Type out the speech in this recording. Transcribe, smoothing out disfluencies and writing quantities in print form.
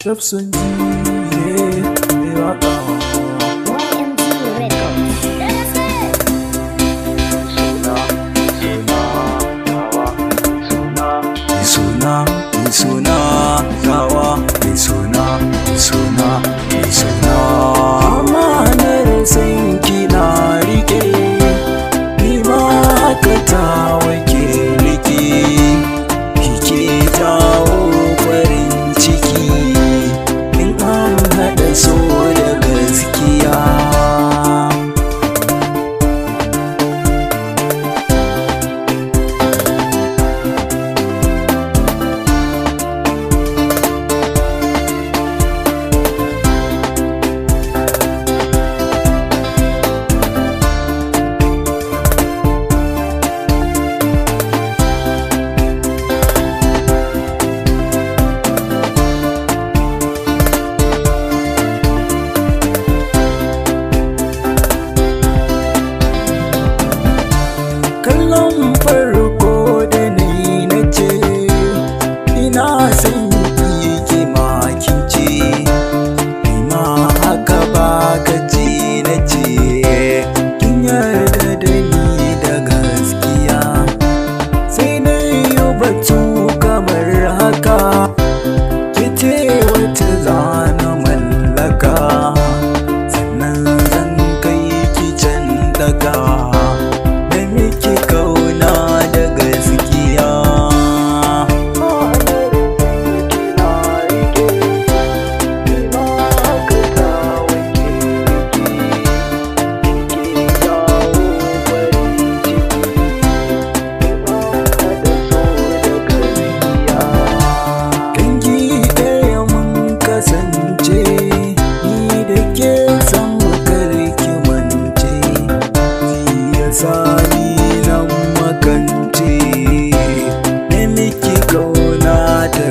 Rhapsody, yeah, waka. YMG Records. That's it. Suna, nawa, suna. Amanar sanki na rike, ni ma haka tawa ke rike, kike jawo farin ciki, in an haɗa so da gaskiya. Kallon farko da ni na ce ina son ki makince, ni ma haka ba gaji na ce kin yarda da ni da gaskiya, sai na yi batu kamar haka, ki ce wata zana mallaka, sannan zan kai ki can daga kauna da gaskiya. Dangi ɗaya mun kasance, ni da ke san karki mance, yasa ni nan makance, ne miki kauna da